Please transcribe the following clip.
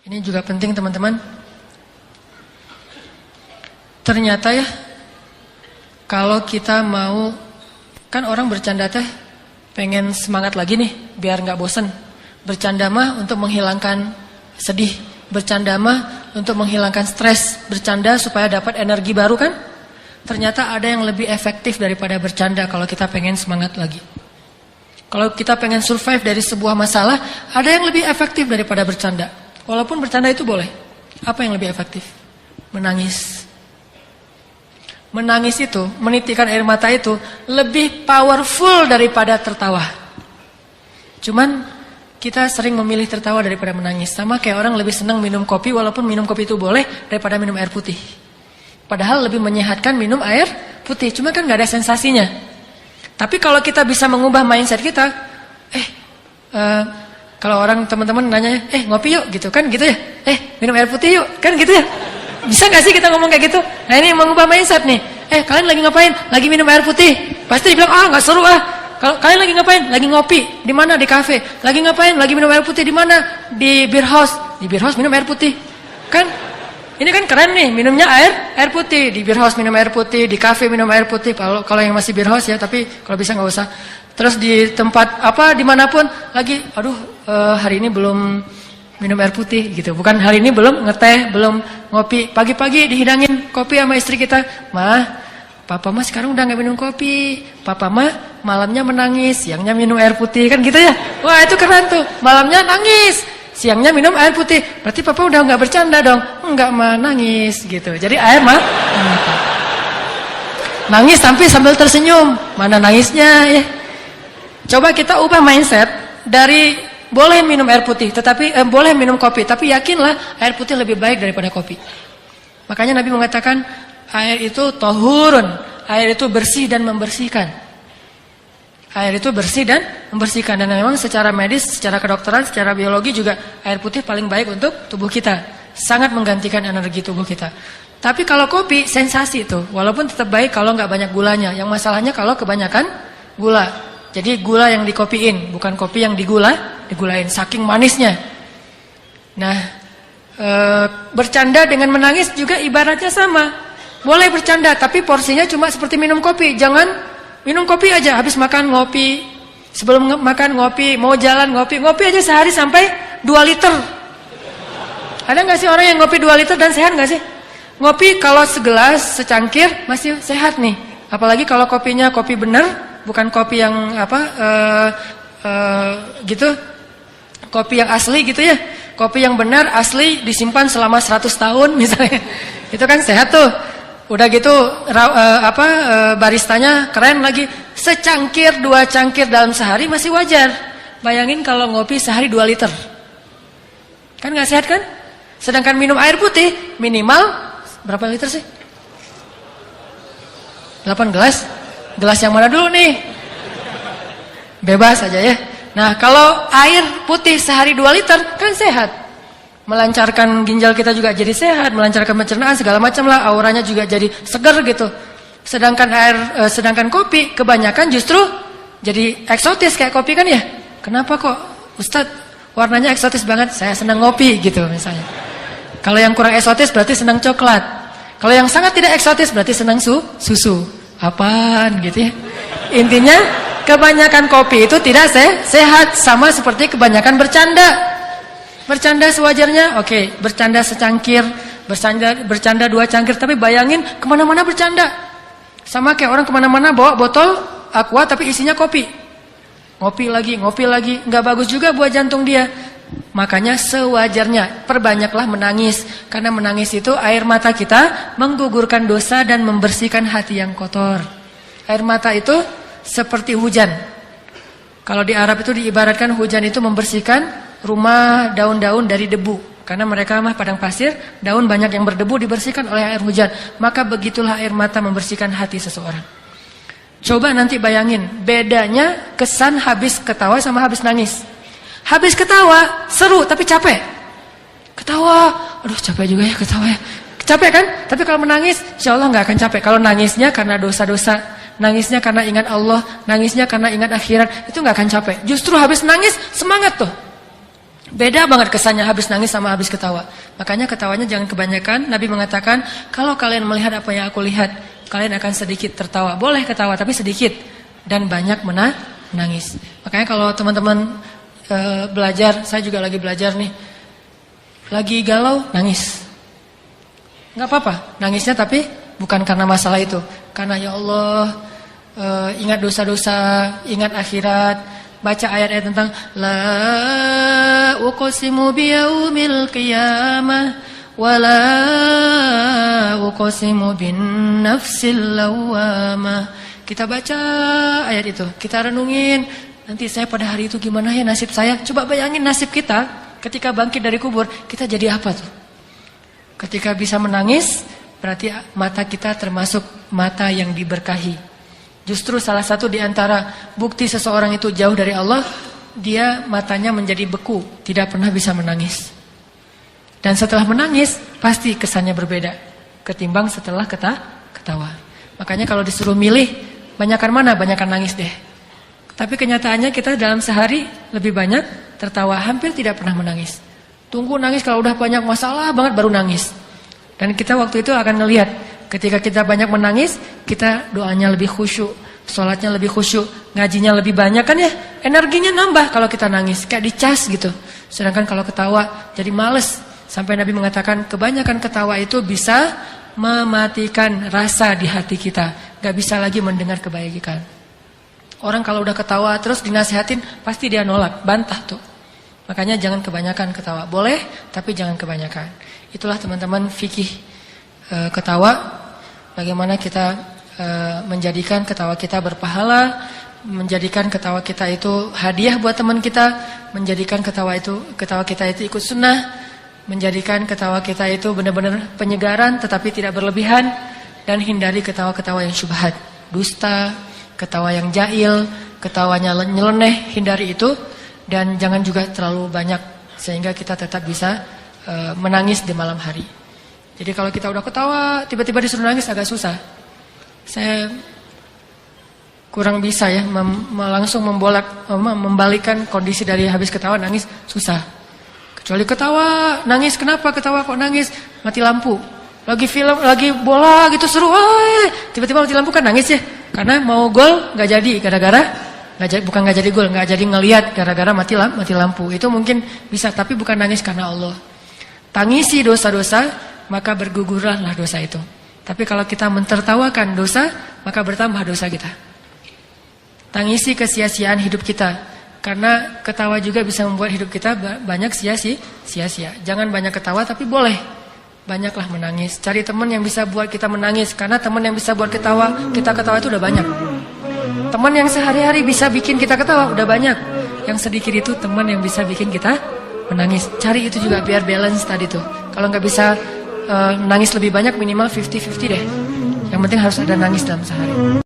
Ini juga penting teman-teman. Ternyata ya, kalau kita mau, kan orang bercanda teh pengen semangat lagi nih, biar nggak bosen. Bercanda mah untuk menghilangkan sedih, bercanda mah untuk menghilangkan stres, bercanda supaya dapat energi baru kan. Ternyata ada yang lebih efektif daripada bercanda kalau kita pengen semangat lagi. Kalau kita pengen survive dari sebuah masalah, ada yang lebih efektif daripada bercanda. Walaupun bercanda itu boleh. Apa yang lebih efektif? Menangis. Menangis itu, menitikkan air mata itu lebih powerful daripada tertawa. Cuman kita sering memilih tertawa daripada menangis. Sama kayak orang lebih senang minum kopi, walaupun minum kopi itu boleh, daripada minum air putih. Padahal lebih menyehatkan minum air putih, cuma kan gak ada sensasinya. Tapi kalau kita bisa mengubah mindset kita, kalau orang teman-teman nanya, ngopi yuk gitu kan gitu ya, minum air putih yuk kan gitu ya. Bisa gak sih kita ngomong kayak gitu? Nah ini mengubah mindset nih. Kalian lagi ngapain? Lagi minum air putih. Pasti dibilang, gak seru ah. Kalau kalian lagi ngapain? Lagi ngopi. Di mana? Di kafe. Lagi ngapain? Lagi minum air putih. Di mana? Di beer house. Di beer house minum air putih. Kan? Ini kan keren nih, minumnya air putih. Di beer house minum air putih. Di kafe minum air putih. Kalau yang masih beer house ya, tapi kalau bisa gak usah. Terus di tempat apa, dimanapun lagi, hari ini belum minum air putih gitu. Bukan hari ini belum ngeteh, belum ngopi. Pagi-pagi dihidangin kopi sama istri kita. Papa mah sekarang udah gak minum kopi. Papa mah malamnya menangis, siangnya minum air putih. Kan gitu ya. Wah itu keren tuh. Malamnya nangis, siangnya minum air putih. Berarti papa udah gak bercanda dong. Enggak mah nangis gitu. Jadi air mah nangis sambil tersenyum. Mana nangisnya ya. Coba kita ubah mindset dari boleh minum air putih, tetapi boleh minum kopi, tapi yakinlah air putih lebih baik daripada kopi. Makanya Nabi mengatakan air itu tahurun, air itu bersih dan membersihkan. Air itu bersih dan membersihkan, dan memang secara medis, secara kedokteran, secara biologi juga air putih paling baik untuk tubuh kita. Sangat menggantikan energi tubuh kita. Tapi kalau kopi sensasi itu, walaupun tetap baik kalau nggak banyak gulanya. Yang masalahnya kalau kebanyakan gula. Jadi gula yang dikopiin, bukan kopi yang digulain, saking manisnya. Nah, bercanda dengan menangis juga ibaratnya sama. Boleh bercanda, tapi porsinya cuma seperti minum kopi. Jangan minum kopi aja, habis makan ngopi, sebelum makan ngopi, mau jalan ngopi aja sehari sampai 2 liter. Ada nggak sih orang yang ngopi 2 liter dan sehat nggak sih? Ngopi kalau segelas, secangkir masih sehat nih. Apalagi kalau kopinya kopi bener. Bukan kopi yang gitu, kopi yang asli gitu ya. Kopi yang benar asli disimpan selama 100 tahun misalnya. Itu kan sehat tuh. Udah gitu baristanya keren lagi. Secangkir 2 cangkir dalam sehari masih wajar. Bayangin kalau ngopi sehari 2 liter. Kan gak sehat kan? Sedangkan minum air putih minimal berapa liter sih? 8 gelas. Gelas yang mana dulu nih? Bebas aja ya. Nah kalau air putih sehari 2 liter kan sehat. Melancarkan ginjal kita juga jadi sehat. Melancarkan pencernaan segala macam lah. Auranya juga jadi segar gitu. Sedangkan kopi kebanyakan justru jadi eksotis kayak kopi kan ya. Kenapa kok Ustadz warnanya eksotis banget? Saya senang ngopi gitu misalnya. Kalau yang kurang eksotis berarti senang coklat. Kalau yang sangat tidak eksotis berarti senang susu. Apaan gitu ya. Intinya kebanyakan kopi itu tidak sehat. Sama seperti kebanyakan bercanda. Bercanda sewajarnya. Oke, bercanda secangkir, bercanda 2 cangkir. Tapi bayangin kemana-mana bercanda. Sama kayak orang kemana-mana bawa botol aqua tapi isinya kopi. Ngopi lagi. Nggak bagus juga buat jantung dia. Makanya sewajarnya perbanyaklah menangis. Karena menangis itu air mata kita menggugurkan dosa dan membersihkan hati yang kotor. Air mata itu seperti hujan. Kalau di Arab itu diibaratkan hujan itu membersihkan rumah, daun-daun dari debu. Karena mereka mah padang pasir, daun banyak yang berdebu dibersihkan oleh air hujan. Maka begitulah air mata membersihkan hati seseorang. Coba nanti bayangin bedanya kesan habis ketawa sama habis nangis. Habis ketawa, seru tapi capek. Ketawa, aduh capek juga ya ketawa ya. Capek kan? Tapi kalau menangis, insya Allah gak akan capek. Kalau nangisnya karena dosa-dosa, nangisnya karena ingat Allah, nangisnya karena ingat akhirat, itu gak akan capek. Justru habis nangis, semangat tuh. Beda banget kesannya habis nangis sama habis ketawa. Makanya ketawanya jangan kebanyakan. Nabi mengatakan, kalau kalian melihat apa yang aku lihat, kalian akan sedikit tertawa. Boleh ketawa tapi sedikit, dan banyak menangis. Makanya kalau teman-teman belajar, saya juga lagi belajar nih, lagi galau, nangis. Gak apa-apa, nangisnya tapi bukan karena masalah itu. Karena ya Allah, ingat dosa-dosa, ingat akhirat. Baca ayat-ayat tentang la uqsimu biyaumil qiyamah wa la uqsimu bin nafsil lawwamah. Kita baca ayat itu, kita renungin, nanti saya pada hari itu gimana ya nasib saya? Coba bayangin nasib kita ketika bangkit dari kubur, kita jadi apa tuh? Ketika bisa menangis, berarti mata kita termasuk mata yang diberkahi. Justru salah satu di antara bukti seseorang itu jauh dari Allah, dia matanya menjadi beku, tidak pernah bisa menangis. Dan setelah menangis, pasti kesannya berbeda ketimbang setelah ketawa. Makanya kalau disuruh milih, banyakan mana? Banyakan nangis deh. Tapi kenyataannya kita dalam sehari lebih banyak tertawa, hampir tidak pernah menangis. Tunggu nangis kalau udah banyak masalah banget baru nangis. Dan kita waktu itu akan ngelihat, ketika kita banyak menangis, kita doanya lebih khusyuk, sholatnya lebih khusyuk, ngajinya lebih banyak kan ya, energinya nambah kalau kita nangis, kayak dicas gitu. Sedangkan kalau ketawa jadi males. Sampai Nabi mengatakan kebanyakan ketawa itu bisa mematikan rasa di hati kita, gak bisa lagi mendengar kebaikan. Orang kalau udah ketawa terus dinasihatin, pasti dia nolak, bantah tuh. Makanya jangan kebanyakan ketawa, boleh tapi jangan kebanyakan. Itulah teman-teman fikih ketawa, bagaimana kita menjadikan ketawa kita berpahala, menjadikan ketawa kita itu hadiah buat teman kita, menjadikan ketawa kita itu ikut sunnah, menjadikan ketawa kita itu benar-benar penyegaran tetapi tidak berlebihan, dan hindari ketawa-ketawa yang syubhat, dusta, ketawa yang jahil, ketawanya nyeleneh, hindari itu, dan jangan juga terlalu banyak sehingga kita tetap bisa menangis di malam hari. Jadi kalau kita udah ketawa, tiba-tiba disuruh nangis agak susah. Saya kurang bisa ya langsung membalikkan kondisi dari habis ketawa nangis, susah. Kecuali ketawa, nangis, kenapa ketawa kok nangis? Mati lampu. Lagi film, lagi bola gitu seru, tiba-tiba mati lampu kan nangis ya. Karena mau gol nggak jadi gara-gara bukan nggak jadi gol, nggak jadi ngelihat gara-gara mati lampu. Itu mungkin bisa, tapi bukan nangis karena Allah. Tangisi dosa-dosa, maka bergugurlah dosa itu. Tapi kalau kita mentertawakan dosa, maka bertambah dosa kita. Tangisi kesia-siaan hidup kita, karena ketawa juga bisa membuat hidup kita banyak sia-sia. Jangan banyak ketawa, tapi boleh banyaklah menangis. Cari teman yang bisa buat kita menangis, karena teman yang bisa buat kita ketawa itu udah banyak. Teman yang sehari-hari bisa bikin kita ketawa udah banyak. Yang sedikit itu teman yang bisa bikin kita menangis. Cari itu juga biar balance tadi tuh. Kalau nggak bisa nangis lebih banyak, minimal 50-50 deh. Yang penting harus ada nangis dalam sehari.